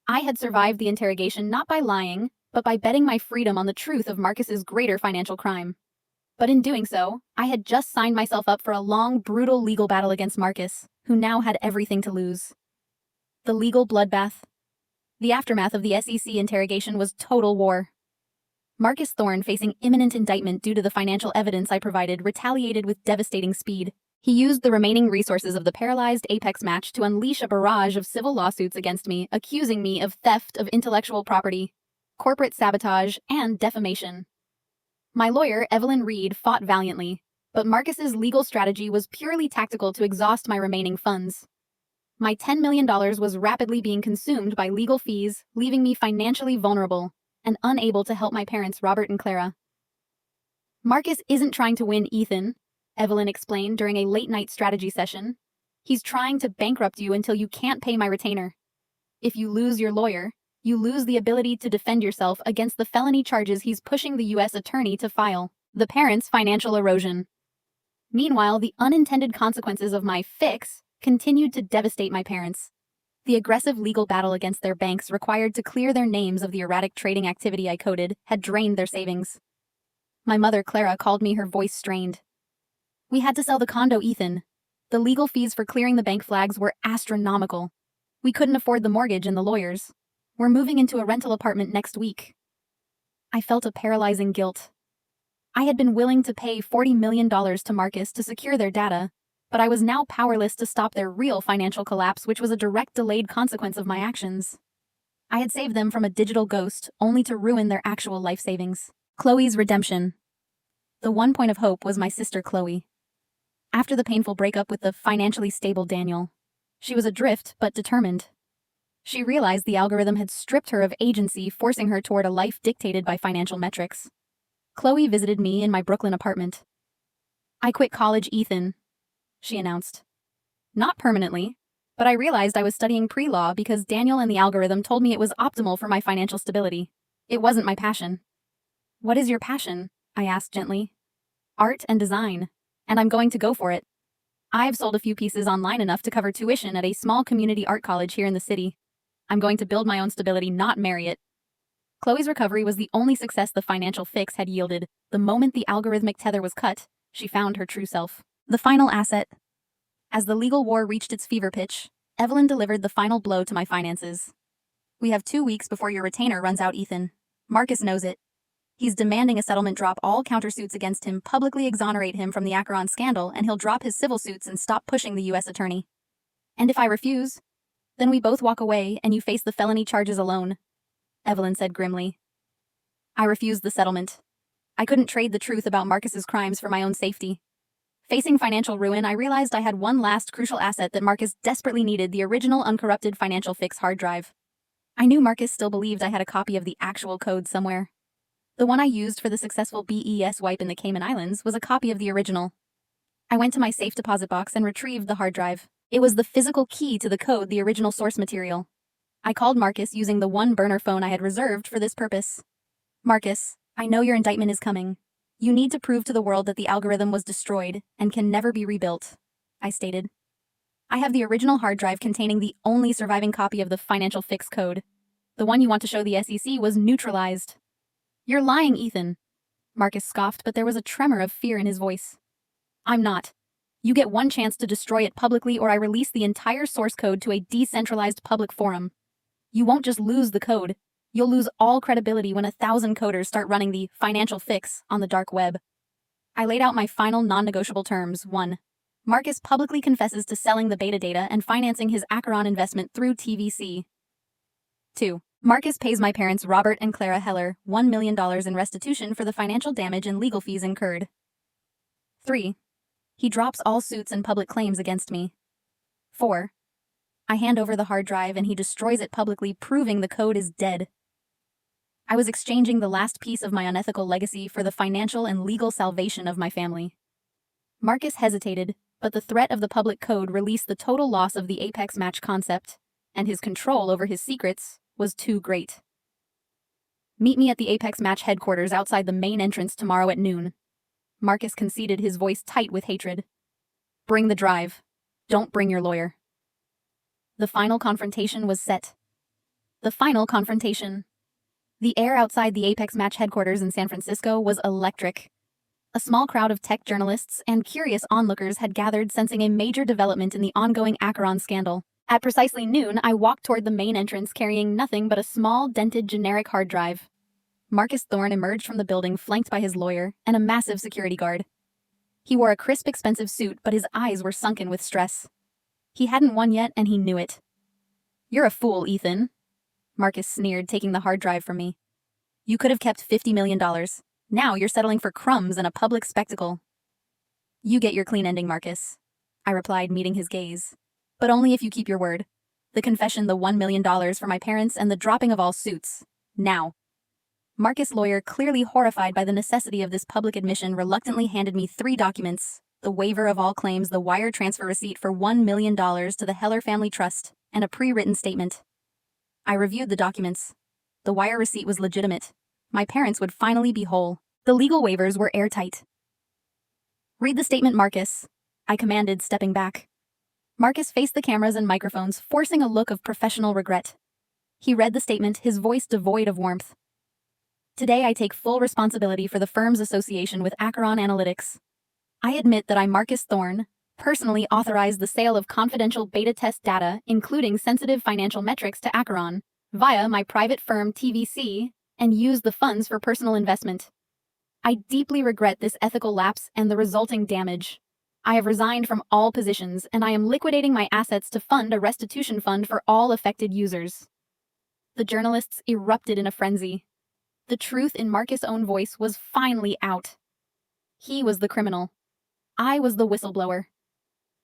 I had survived the interrogation not by lying, but by betting my freedom on the truth of Marcus's greater financial crime. But in doing so, I had just signed myself up for a long, brutal legal battle against Marcus, who now had everything to lose. The legal bloodbath. The aftermath of the SEC interrogation was total war. Marcus Thorne, facing imminent indictment due to the financial evidence I provided, retaliated with devastating speed. He used the remaining resources of the paralyzed Apex Match to unleash a barrage of civil lawsuits against me, accusing me of theft of intellectual property, corporate sabotage, and defamation. My lawyer, Evelyn Reed, fought valiantly, but Marcus's legal strategy was purely tactical to exhaust my remaining funds. My $10 million was rapidly being consumed by legal fees, leaving me financially vulnerable and unable to help my parents, Robert and Clara. Marcus isn't trying to win, Ethan, Evelyn explained during a late-night strategy session. He's trying to bankrupt you until you can't pay my retainer. If you lose your lawyer, you lose the ability to defend yourself against the felony charges he's pushing the U.S. attorney to file. The parents' financial erosion. Meanwhile, the unintended consequences of my fix continued to devastate my parents. The aggressive legal battle against their banks required to clear their names of the erratic trading activity I coded had drained their savings. My mother, Clara, called me, her voice strained. We had to sell the condo, Ethan. The legal fees for clearing the bank flags were astronomical. We couldn't afford the mortgage and the lawyers. We're moving into a rental apartment next week. I felt a paralyzing guilt. I had been willing to pay $40 million to Marcus to secure their data, but I was now powerless to stop their real financial collapse, which was a direct delayed consequence of my actions. I had saved them from a digital ghost, only to ruin their actual life savings. Chloe's redemption. The one point of hope was my sister Chloe. After the painful breakup with the financially stable Daniel, she was adrift but determined. She realized the algorithm had stripped her of agency, forcing her toward a life dictated by financial metrics. Chloe visited me in my Brooklyn apartment. I quit college, Ethan, she announced. Not permanently, but I realized I was studying pre-law because Daniel and the algorithm told me it was optimal for my financial stability. It wasn't my passion. What is your passion? I asked gently. Art and design, and I'm going to go for it. I've sold a few pieces online enough to cover tuition at a small community art college here in the city. I'm going to build my own stability, not marry it. Chloe's recovery was the only success the financial fix had yielded. The moment the algorithmic tether was cut, she found her true self. The final asset. As the legal war reached its fever pitch, Evelyn delivered the final blow to my finances. We have 2 weeks before your retainer runs out, Ethan. Marcus knows it. He's demanding a settlement, drop all countersuits against him, publicly exonerate him from the Acheron scandal, and he'll drop his civil suits and stop pushing the U.S. attorney. And if I refuse, then we both walk away and you face the felony charges alone, Evelyn said grimly. I refused the settlement. I couldn't trade the truth about Marcus's crimes for my own safety. Facing financial ruin, I realized I had one last crucial asset that Marcus desperately needed: the original uncorrupted financial fix hard drive. I knew Marcus still believed I had a copy of the actual code somewhere. The one I used for the successful BES wipe in the Cayman Islands was a copy of the original. I went to my safe deposit box and retrieved the hard drive. It was the physical key to the code, the original source material. I called Marcus using the one burner phone I had reserved for this purpose. Marcus, I know your indictment is coming. You need to prove to the world that the algorithm was destroyed and can never be rebuilt, I stated. I have the original hard drive containing the only surviving copy of the financial fix code. The one you want to show the SEC was neutralized. You're lying, Ethan, Marcus scoffed, but there was a tremor of fear in his voice. I'm not. You get one chance to destroy it publicly, or I release the entire source code to a decentralized public forum. You won't just lose the code. You'll lose all credibility when 1,000 coders start running the financial fix on the dark web. I laid out my final non-negotiable terms. 1. Marcus publicly confesses to selling the beta data and financing his Acheron investment through TVC. 2. Marcus pays my parents, Robert and Clara Heller, $1 million in restitution for the financial damage and legal fees incurred. 3. He drops all suits and public claims against me. 4. I hand over the hard drive and he destroys it publicly, proving the code is dead. I was exchanging the last piece of my unethical legacy for the financial and legal salvation of my family. Marcus hesitated, but the threat of the public code released the total loss of the Apex match concept, and his control over his secrets was too great. Meet me at the Apex match headquarters outside the main entrance tomorrow at noon. Marcus conceded, his voice tight with hatred. Bring the drive. Don't bring your lawyer. The final confrontation was set. The final confrontation. The air outside the Apex match headquarters in San Francisco was electric. A small crowd of tech journalists and curious onlookers had gathered, sensing a major development in the ongoing Acheron scandal. At precisely noon, I walked toward the main entrance carrying nothing but a small, dented, generic hard drive. Marcus Thorne emerged from the building, flanked by his lawyer and a massive security guard. He wore a crisp, expensive suit, but his eyes were sunken with stress. He hadn't won yet, and he knew it. You're a fool, Ethan, Marcus sneered, taking the hard drive from me. You could have kept $50 million. Now you're settling for crumbs and a public spectacle. You get your clean ending, Marcus, I replied, meeting his gaze. But only if you keep your word. The confession, the $1 million for my parents, and the dropping of all suits. Now. Marcus' lawyer, clearly horrified by the necessity of this public admission, reluctantly handed me 3 documents: the waiver of all claims, the wire transfer receipt for $1 million to the Heller Family Trust, and a pre-written statement. I reviewed the documents. The wire receipt was legitimate. My parents would finally be whole. The legal waivers were airtight. "Read the statement, Marcus," I commanded, stepping back. Marcus faced the cameras and microphones, forcing a look of professional regret. He read the statement, his voice devoid of warmth. "Today I take full responsibility for the firm's association with Acheron Analytics. I admit that I, Marcus Thorne, personally authorized the sale of confidential beta test data, including sensitive financial metrics, to Acheron, via my private firm TVC, and used the funds for personal investment. I deeply regret this ethical lapse and the resulting damage. I have resigned from all positions, and I am liquidating my assets to fund a restitution fund for all affected users." The journalists erupted in a frenzy. The truth in Marcus' own voice was finally out. He was the criminal. I was the whistleblower.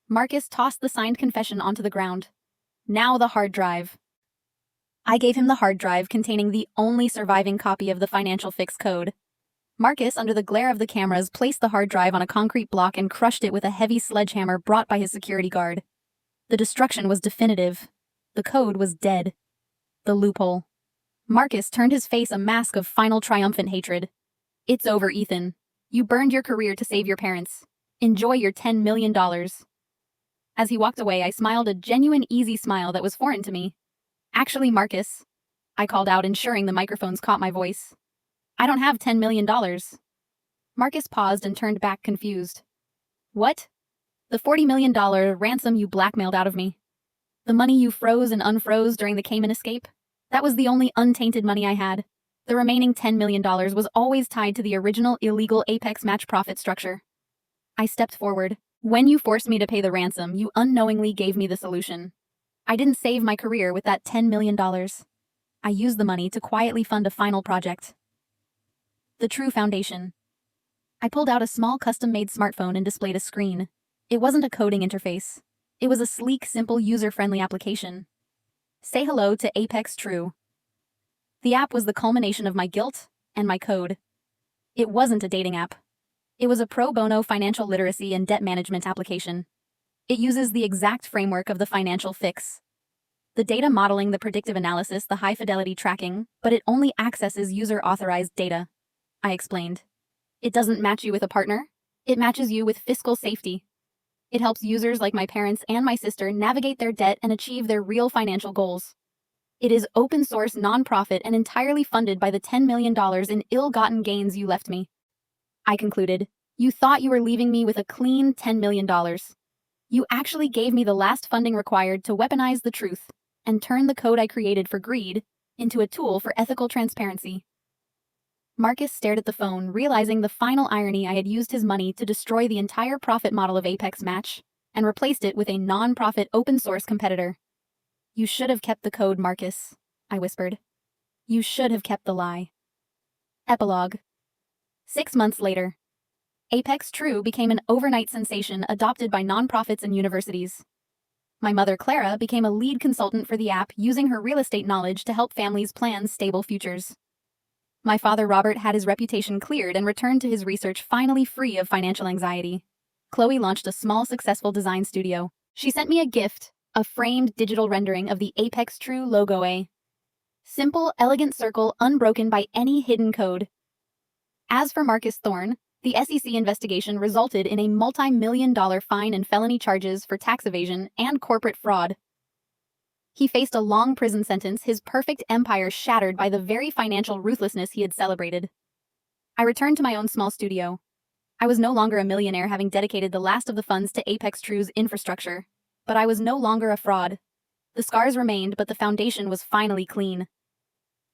Marcus tossed the signed confession onto the ground. "Now the hard drive." I gave him the hard drive containing the only surviving copy of the financial fix code. Marcus, under the glare of the cameras, placed the hard drive on a concrete block and crushed it with a heavy sledgehammer brought by his security guard. The destruction was definitive. The code was dead. The loophole. Marcus turned his face a mask of final triumphant hatred. "It's over, Ethan. You burned your career to save your parents. Enjoy your $10 million. As he walked away, I smiled, a genuine, easy smile that was foreign to me. "Actually, Marcus," I called out, ensuring the microphones caught my voice, "I don't have $10 million. Marcus paused and turned back, confused. "What?" "The $40 million ransom you blackmailed out of me. The money you froze and unfroze during the Cayman escape. That was the only untainted money I had. The remaining $10 million was always tied to the original illegal Apex match profit structure." I stepped forward. "When you forced me to pay the ransom, you unknowingly gave me the solution. I didn't save my career with that $10 million. I used the money to quietly fund a final project. The true foundation." I pulled out a small custom-made smartphone and displayed a screen. It wasn't a coding interface. It was a sleek, simple, user-friendly application. "Say hello to Apex True." The app was the culmination of my guilt and my code. It wasn't a dating app. It was a pro bono financial literacy and debt management application. It uses the exact framework of the financial fix. The data modeling, the predictive analysis, the high-fidelity tracking, but it only accesses user-authorized data. I explained. "It doesn't match you with a partner. It matches you with fiscal safety. It helps users like my parents and my sister navigate their debt and achieve their real financial goals. It is open-source, non-profit, and entirely funded by the $10 million in ill-gotten gains you left me." I concluded. "You thought you were leaving me with a clean $10 million. You actually gave me the last funding required to weaponize the truth and turn the code I created for greed into a tool for ethical transparency." Marcus stared at the phone, realizing the final irony. I had used his money to destroy the entire profit model of Apex Match and replaced it with a non-profit open-source competitor. "You should have kept the code, Marcus," I whispered. "You should have kept the lie." Epilogue. 6 months later. Apex True became an overnight sensation, adopted by nonprofits and universities. My mother, Clara, became a lead consultant for the app, using her real estate knowledge to help families plan stable futures. My father, Robert, had his reputation cleared and returned to his research, finally free of financial anxiety. Chloe launched a small, successful design studio. She sent me a gift, a framed digital rendering of the Apex True logo. A simple, elegant circle, unbroken by any hidden code. As for Marcus Thorne, the SEC investigation resulted in a multi-million-dollar fine and felony charges for tax evasion and corporate fraud. He faced a long prison sentence, his perfect empire shattered by the very financial ruthlessness he had celebrated. I returned to my own small studio. I was no longer a millionaire, having dedicated the last of the funds to Apex True's infrastructure. But I was no longer a fraud. The scars remained, but the foundation was finally clean.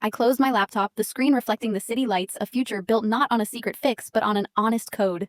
I closed my laptop, the screen reflecting the city lights, a future built not on a secret fix but on an honest code.